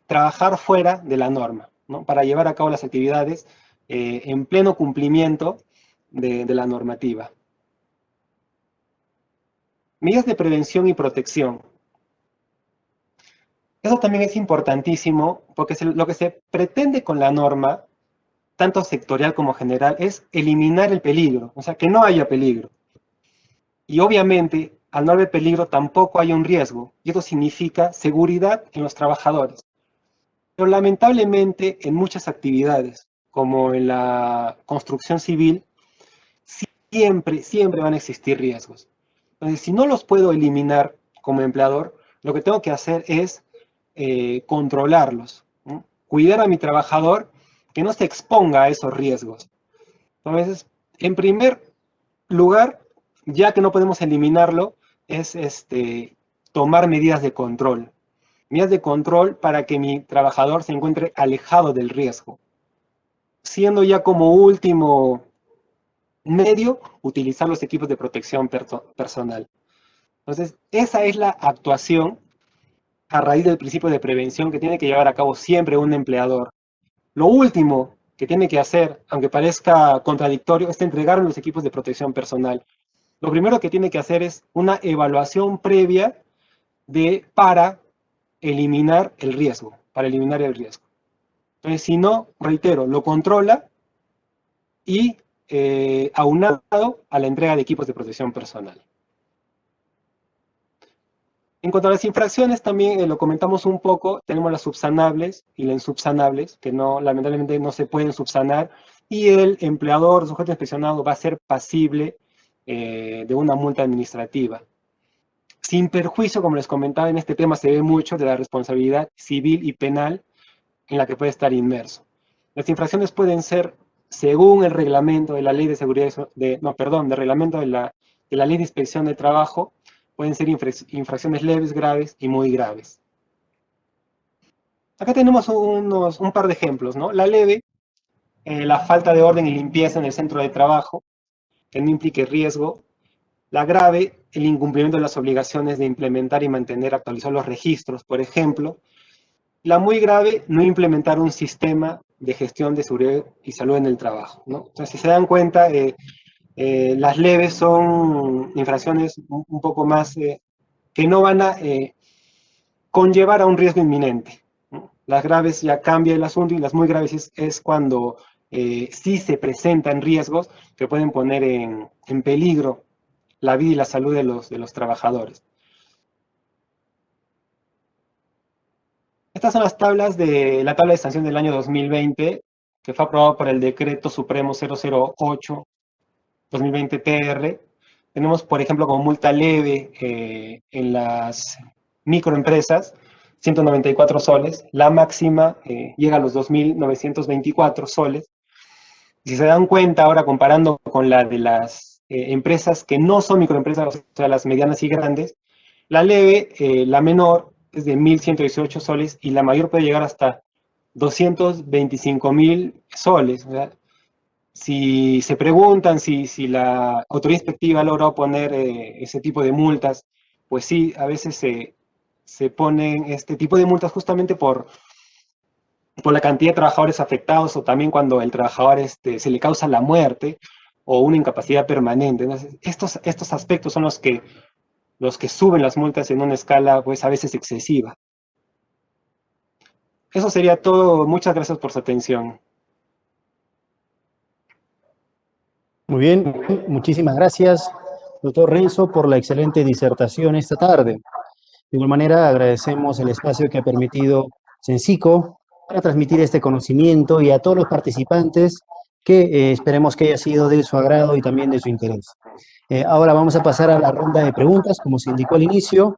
Speaker 1: trabajar fuera de la norma, ¿no? Para llevar a cabo las actividades en pleno cumplimiento de la normativa. Medidas de prevención y protección. Eso también es importantísimo porque lo que se pretende con la norma, tanto sectorial como general, es eliminar el peligro, o sea, que no haya peligro. Y obviamente, al no haber peligro, tampoco hay un riesgo, y eso significa seguridad en los trabajadores. Pero lamentablemente, en muchas actividades, como en la construcción civil, siempre van a existir riesgos. Entonces, si no los puedo eliminar como empleador, lo que tengo que hacer es controlarlos, ¿no? Cuidar a mi trabajador que no se exponga a esos riesgos. Entonces, en primer lugar, ya que no podemos eliminarlo, es tomar medidas de control. Medidas de control para que mi trabajador se encuentre alejado del riesgo. Siendo ya como último medio, utilizar los equipos de protección personal. Entonces, esa es la actuación a raíz del principio de prevención que tiene que llevar a cabo siempre un empleador. Lo último que tiene que hacer, aunque parezca contradictorio, es entregar los equipos de protección personal. Lo primero que tiene que hacer es una evaluación previa para eliminar el riesgo. para eliminar el riesgo. Entonces, si no, reitero, lo controla y aunado a la entrega de equipos de protección personal. En cuanto a las infracciones, también lo comentamos un poco, tenemos las subsanables y las insubsanables, que no, lamentablemente no se pueden subsanar, y el empleador, sujeto inspeccionado, va a ser pasible de una multa administrativa. Sin perjuicio, como les comentaba, en este tema se ve mucho de la responsabilidad civil y penal en la que puede estar inmerso. Las infracciones pueden ser, según el reglamento de la ley de seguridad, de reglamento de la ley de inspección de trabajo, pueden ser infracciones leves, graves y muy graves. Acá tenemos un par de ejemplos, ¿no? La leve, la falta de orden y limpieza en el centro de trabajo, que no implique riesgo. La grave, el incumplimiento de las obligaciones de implementar y mantener actualizados los registros, por ejemplo. La muy grave, no implementar un sistema de gestión de seguridad y salud en el trabajo, ¿no? Entonces, si se dan cuenta, las leves son infracciones un poco más que no van a conllevar a un riesgo inminente, ¿no? Las graves ya cambia el asunto y las muy graves es cuando sí se presentan riesgos que pueden poner en peligro la vida y la salud de los trabajadores. Estas son las tablas de la tabla de sanción del año 2020, que fue aprobado por el Decreto Supremo 008-2020-TR. Tenemos, por ejemplo, como multa leve en las microempresas, 194 soles. La máxima llega a los 2.924 soles. Si se dan cuenta, ahora comparando con la de las empresas que no son microempresas, o sea, las medianas y grandes, la leve, la menor, es de 1.118 soles y la mayor puede llegar hasta 225.000 soles. O sea, si se preguntan si la autoridad inspectiva ha logrado poner ese tipo de multas, pues sí, a veces se ponen este tipo de multas justamente por la cantidad de trabajadores afectados o también cuando el trabajador se le causa la muerte o una incapacidad permanente. Entonces, estos aspectos son los que suben las multas en una escala pues a veces excesiva. Eso sería todo. Muchas gracias por su atención.
Speaker 2: Muy bien, muchísimas gracias, doctor Renzo, por la excelente disertación esta tarde. De igual manera, agradecemos el espacio que ha permitido Sensico para transmitir este conocimiento y a todos los participantes que esperemos que haya sido de su agrado y también de su interés. Ahora vamos a pasar a la ronda de preguntas, como se indicó al inicio.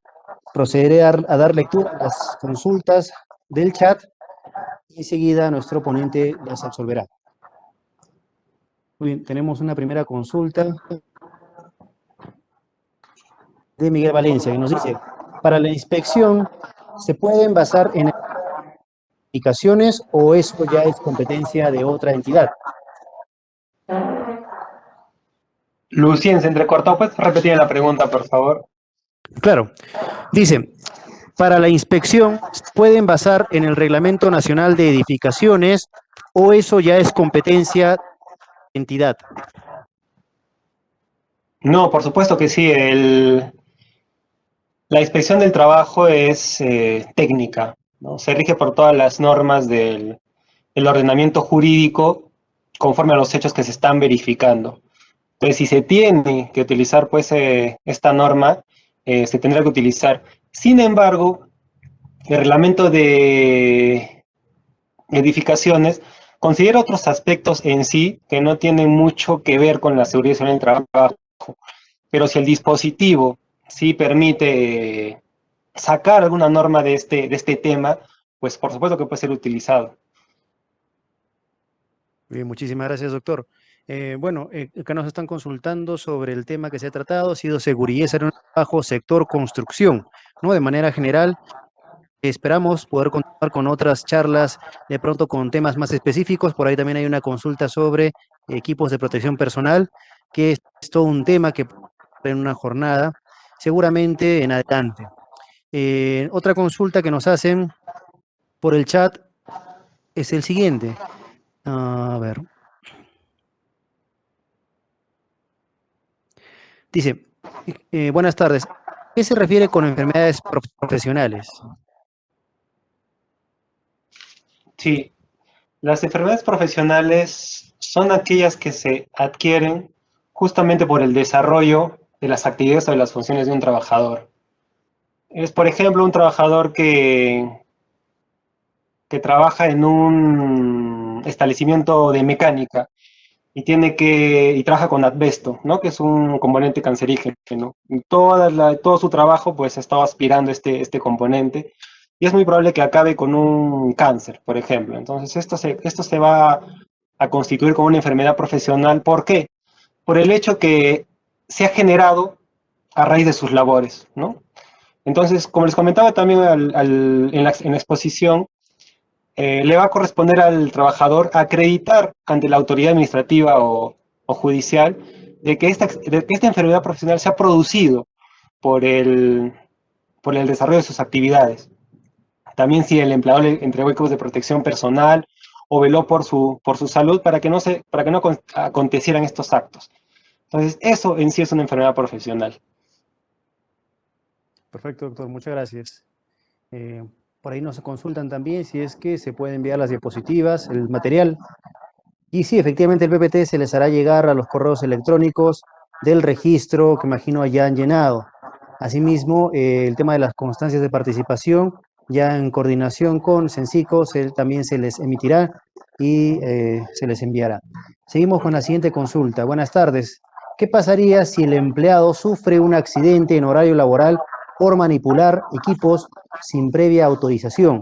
Speaker 2: Procederé a dar lectura a las consultas del chat y enseguida nuestro ponente las absolverá. Muy bien, tenemos una primera consulta de Miguel Valencia, que nos dice, para la inspección, ¿se pueden basar en indicaciones o eso ya es competencia de otra entidad?
Speaker 1: Lucien, se entrecortó, ¿puedes repetir la pregunta, por favor?
Speaker 2: Claro, dice, para la inspección, ¿se pueden basar en el Reglamento Nacional de Edificaciones o eso ya es competencia de entidad?
Speaker 1: No, por supuesto que sí. La inspección del trabajo es técnica, ¿no? Se rige por todas las normas del ordenamiento jurídico conforme a los hechos que se están verificando. Entonces, si se tiene que utilizar pues, esta norma, se tendrá que utilizar. Sin embargo, el reglamento de edificaciones considera otros aspectos en sí que no tienen mucho que ver con la seguridad en el trabajo. Pero si el dispositivo sí permite sacar alguna norma de este tema, pues por supuesto que puede ser utilizado.
Speaker 2: Bien, muchísimas gracias, doctor. Bueno, acá nos están consultando sobre el tema que se ha tratado, ha sido seguridad en el trabajo, sector construcción, ¿no? De manera general, esperamos poder continuar con otras charlas, de pronto con temas más específicos. Por ahí también hay una consulta sobre equipos de protección personal, que es todo un tema que en una jornada, seguramente en adelante. Otra consulta que nos hacen por el chat es el siguiente. A ver. Dice, buenas tardes. ¿Qué se refiere con enfermedades profesionales?
Speaker 1: Sí, las enfermedades profesionales son aquellas que se adquieren justamente por el desarrollo de las actividades o de las funciones de un trabajador. Es, por ejemplo, un trabajador que trabaja en un establecimiento de mecánica y trabaja con asbesto, ¿no? Que es un componente cancerígeno. Todo su trabajo pues ha estado aspirando este componente y es muy probable que acabe con un cáncer, por ejemplo. Entonces esto se va a constituir como una enfermedad profesional. ¿Por qué? Por el hecho que se ha generado a raíz de sus labores, ¿no? Entonces, como les comentaba también en la exposición, le va a corresponder al trabajador acreditar ante la autoridad administrativa o judicial de que esta enfermedad profesional se ha producido por por el desarrollo de sus actividades. También si el empleador le entregó equipos de protección personal o veló por su salud para que no acontecieran estos actos. Entonces, eso en sí es una enfermedad profesional.
Speaker 2: Perfecto, doctor, muchas gracias. Eh, por ahí nos consultan también si es que se pueden enviar las diapositivas, el material. Y sí, efectivamente el PPT se les hará llegar a los correos electrónicos del registro que imagino ya han llenado. Asimismo, el tema de las constancias de participación, ya en coordinación con Sensico, también se les emitirá y se les enviará. Seguimos con la siguiente consulta. Buenas tardes. ¿Qué pasaría si el empleado sufre un accidente en horario laboral por manipular equipos sin previa autorización?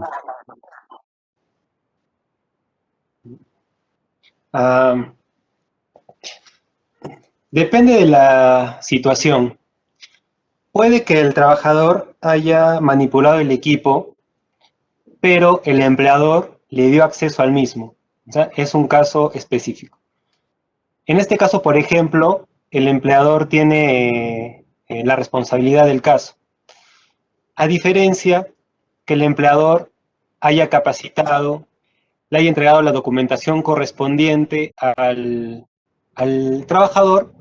Speaker 1: Ah, depende de la situación. Puede que el trabajador haya manipulado el equipo, pero el empleador le dio acceso al mismo. O sea, es un caso específico. En este caso, por ejemplo, el empleador tiene la responsabilidad del caso, a diferencia que el empleador haya capacitado, le haya entregado la documentación correspondiente al trabajador,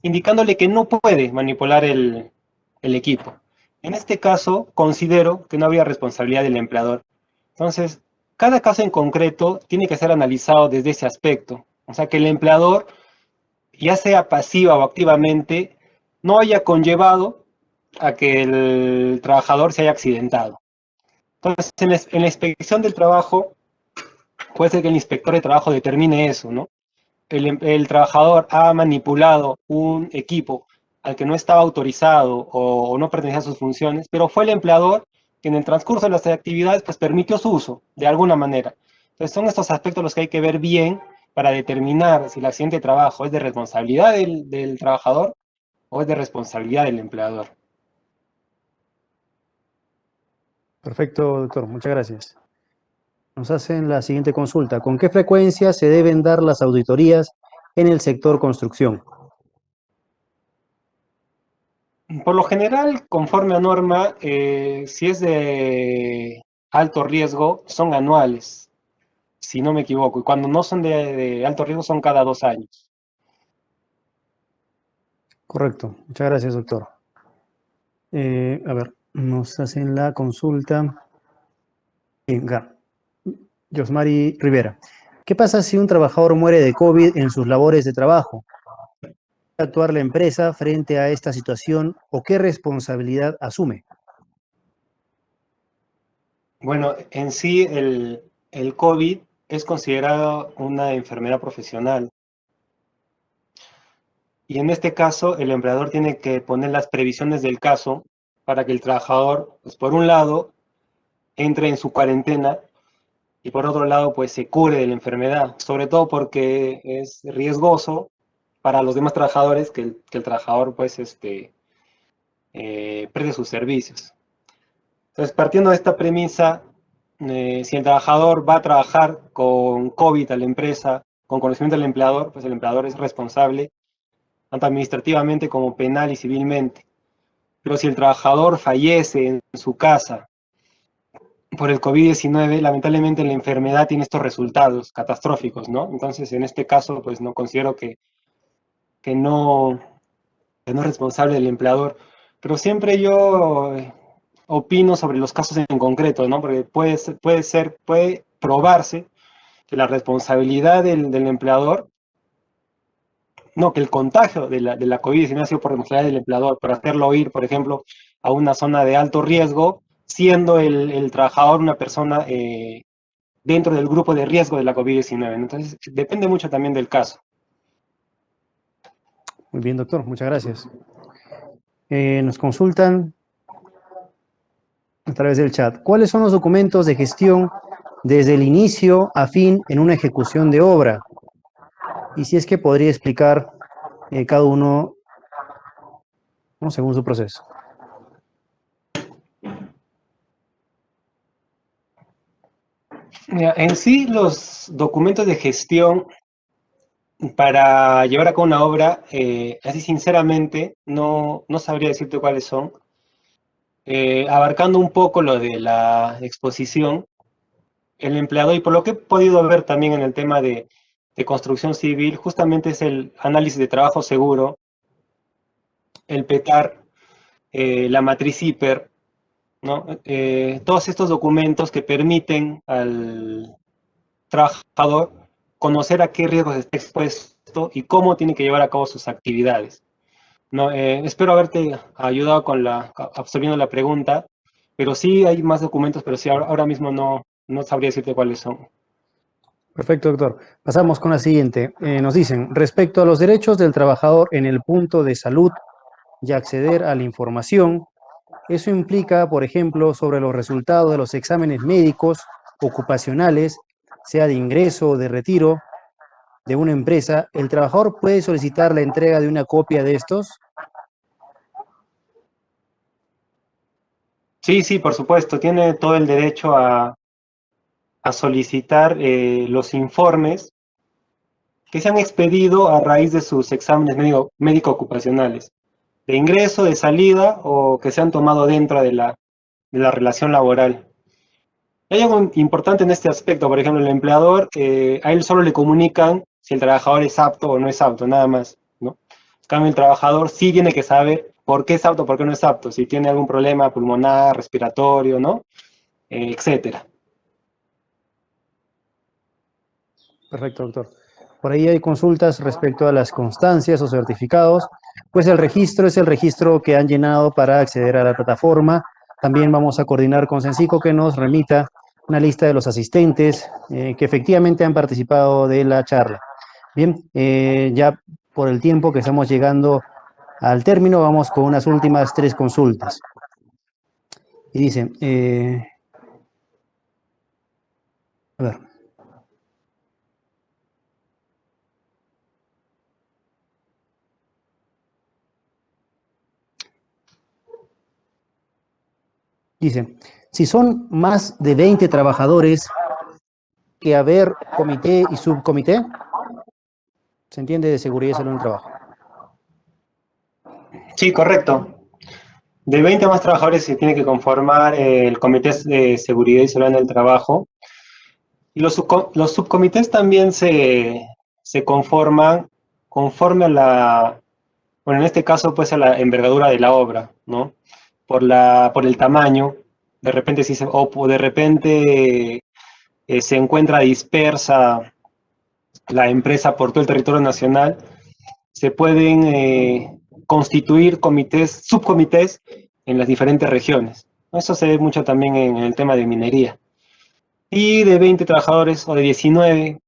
Speaker 1: indicándole que no puede manipular el equipo. En este caso, considero que no habría responsabilidad del empleador. Entonces, cada caso en concreto tiene que ser analizado desde ese aspecto. O sea, que el empleador, ya sea pasiva o activamente, no haya conllevado a que el trabajador se haya accidentado. Entonces, en la inspección del trabajo, puede ser que el inspector de trabajo determine eso, ¿no? El trabajador ha manipulado un equipo al que no estaba autorizado o no pertenecía a sus funciones, pero fue el empleador que en el transcurso de las actividades pues permitió su uso de alguna manera. Entonces son estos aspectos los que hay que ver bien para determinar si el accidente de trabajo es de responsabilidad del trabajador o es de responsabilidad del empleador.
Speaker 2: Perfecto, doctor. Muchas gracias. Nos hacen la siguiente consulta. ¿Con qué frecuencia se deben dar las auditorías en el sector construcción?
Speaker 1: Por lo general, conforme a norma, si es de alto riesgo, son anuales, si no me equivoco. Y cuando no son de alto riesgo, son cada 2 años.
Speaker 2: Correcto. Muchas gracias, doctor. A ver, nos hacen la consulta. Venga, Josmari Rivera. ¿Qué pasa si un trabajador muere de COVID en sus labores de trabajo? ¿Debe actuar la empresa frente a esta situación o qué responsabilidad asume?
Speaker 1: Bueno, en sí el COVID es considerado una enfermedad profesional. Y en este caso, el empleador tiene que poner las previsiones del caso para que el trabajador, pues por un lado, entre en su cuarentena y por otro lado, pues se cure de la enfermedad, sobre todo porque es riesgoso para los demás trabajadores que el trabajador pues pierde sus servicios. Entonces, partiendo de esta premisa, si el trabajador va a trabajar con COVID a la empresa, con conocimiento del empleador, pues el empleador es responsable, tanto administrativamente como penal y civilmente. Pero si el trabajador fallece en su casa por el COVID-19, lamentablemente la enfermedad tiene estos resultados catastróficos, ¿no? Entonces, en este caso, pues no considero que no, que no es responsable del empleador. Pero siempre yo opino sobre los casos en concreto, ¿no? Porque puede probarse que la responsabilidad del empleador, no, que el contagio de la COVID-19 ha sido por responsabilidad del empleador, por hacerlo ir, por ejemplo, a una zona de alto riesgo, siendo el trabajador una persona dentro del grupo de riesgo de la COVID-19. Entonces, depende mucho también del caso.
Speaker 2: Muy bien, doctor, muchas gracias. Nos consultan a través del chat. ¿Cuáles son los documentos de gestión desde el inicio a fin en una ejecución de obra? Y si es que podría explicar cada uno, ¿no?, según su proceso.
Speaker 1: En sí, los documentos de gestión para llevar a cabo una obra, así sinceramente, no sabría decirte cuáles son. Abarcando un poco lo de la exposición, el empleador, y por lo que he podido ver también en el tema de construcción civil, justamente es el análisis de trabajo seguro, el PETAR, la matriz HIPER, ¿no? Todos estos documentos que permiten al trabajador conocer a qué riesgos está expuesto y cómo tiene que llevar a cabo sus actividades. No, espero haberte ayudado con absorbiendo la pregunta, pero sí hay más documentos, pero sí ahora mismo no sabría decirte cuáles son.
Speaker 2: Perfecto, doctor. Pasamos con la siguiente. Nos dicen, respecto a los derechos del trabajador en el punto de salud y acceder a la información, eso implica, por ejemplo, sobre los resultados de los exámenes médicos, ocupacionales, sea de ingreso o de retiro de una empresa, ¿el trabajador puede solicitar la entrega de una copia de estos?
Speaker 1: Sí, sí, por supuesto, tiene todo el derecho a solicitar los informes que se han expedido a raíz de sus exámenes médico-ocupacionales, de ingreso, de salida o que se han tomado dentro de la relación laboral. Hay algo importante en este aspecto, por ejemplo, el empleador, a él solo le comunican si el trabajador es apto o no es apto, nada más, ¿no? En cambio, el trabajador sí tiene que saber por qué es apto, por qué no es apto, si tiene algún problema pulmonar, respiratorio, ¿no? Etcétera.
Speaker 2: Perfecto, doctor. Por ahí hay consultas respecto a las constancias o certificados. Pues el registro es el registro que han llenado para acceder a la plataforma. También vamos a coordinar con Sensico que nos remita una lista de los asistentes que efectivamente han participado de la charla. Bien, ya por el tiempo que estamos llegando al término, vamos con unas últimas 3 consultas. Y dice, a ver. Dice, si son más de 20 trabajadores, que haber comité y subcomité, se entiende, de seguridad y salud en el trabajo.
Speaker 1: Sí, correcto. De 20 más trabajadores se tiene que conformar el Comité de Seguridad y Salud en el Trabajo. Y los subcomités también se conforman conforme a bueno, en este caso, pues a la envergadura de la obra, ¿no? Por el tamaño, de repente, o de repente se encuentra dispersa la empresa por todo el territorio nacional, se pueden constituir subcomités en las diferentes regiones. Eso se ve mucho también en el tema de minería. Y de 20 trabajadores o de 19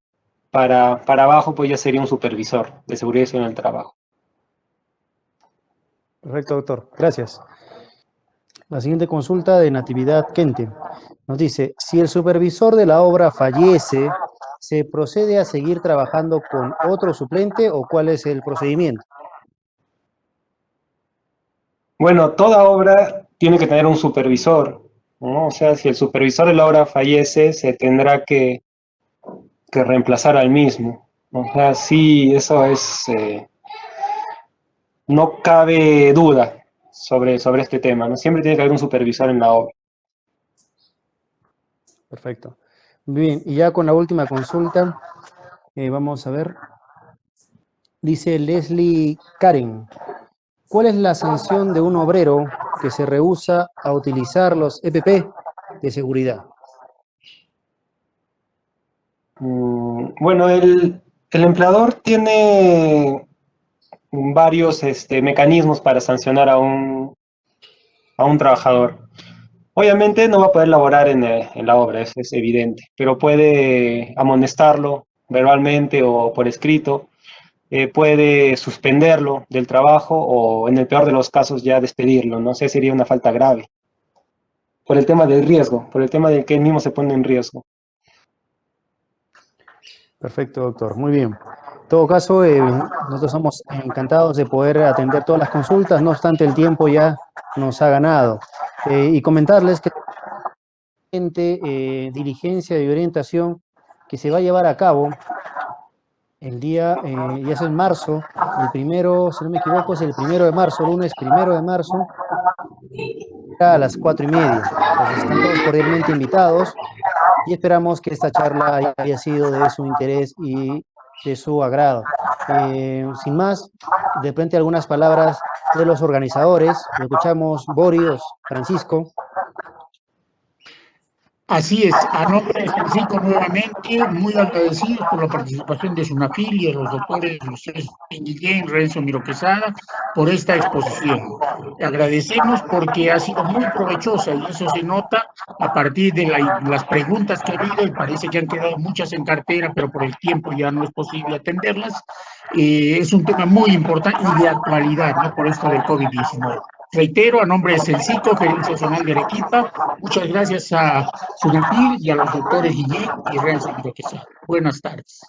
Speaker 1: para abajo, pues ya sería un supervisor de seguridad y salud en el trabajo.
Speaker 2: Perfecto, doctor. Gracias. La siguiente consulta de Natividad Kente nos dice, si el supervisor de la obra fallece, ¿se procede a seguir trabajando con otro suplente o cuál es el procedimiento?
Speaker 1: Bueno, toda obra tiene que tener un supervisor, ¿no? O sea, si el supervisor de la obra fallece, se tendrá que reemplazar al mismo. O sea, sí, eso es, no cabe duda sobre este tema, ¿no? Siempre tiene que haber un supervisor en la obra.
Speaker 2: Perfecto. Bien, y ya con la última consulta, vamos a ver. Dice Leslie Karen, ¿cuál es la sanción de un obrero que se rehúsa a utilizar los EPP de seguridad?
Speaker 1: Bueno, el empleador tiene varios mecanismos para sancionar a un trabajador. Obviamente no va a poder laborar en la obra, eso es evidente, pero puede amonestarlo verbalmente o por escrito, puede suspenderlo del trabajo o en el peor de los casos ya despedirlo. No sé, sería una falta grave por el tema del riesgo, por el tema de que él mismo se pone en riesgo.
Speaker 2: Perfecto, doctor. Muy bien. En todo caso, nosotros somos encantados de poder atender todas las consultas, no obstante el tiempo ya nos ha ganado. Y comentarles que diligencia de orientación que se va a llevar a cabo el día, ya es en marzo, el primero, si no me equivoco, es el 1 de marzo, lunes 1 de marzo, a las 4:30. Entonces están todos cordialmente invitados y esperamos que esta charla haya sido de su interés y de su agrado. Sin más, de frente algunas palabras de los organizadores. Lo escuchamos, Boris, Francisco.
Speaker 3: Así es, a nombre de Francisco nuevamente, muy agradecidos por la participación de Sunafil y de los doctores José Guillén, Renzo Miro Quesada, por esta exposición. Agradecemos porque ha sido muy provechosa y eso se nota a partir de las preguntas que ha habido y parece que han quedado muchas en cartera, pero por el tiempo ya no es posible atenderlas. Es un tema muy importante y de actualidad, ¿no? Por esto del COVID-19. Reitero, a nombre de Celsico, Gerencia Nacional de Arequipa, muchas gracias a Sunafil y a los doctores Guillén y Renzo Quesada. Buenas tardes.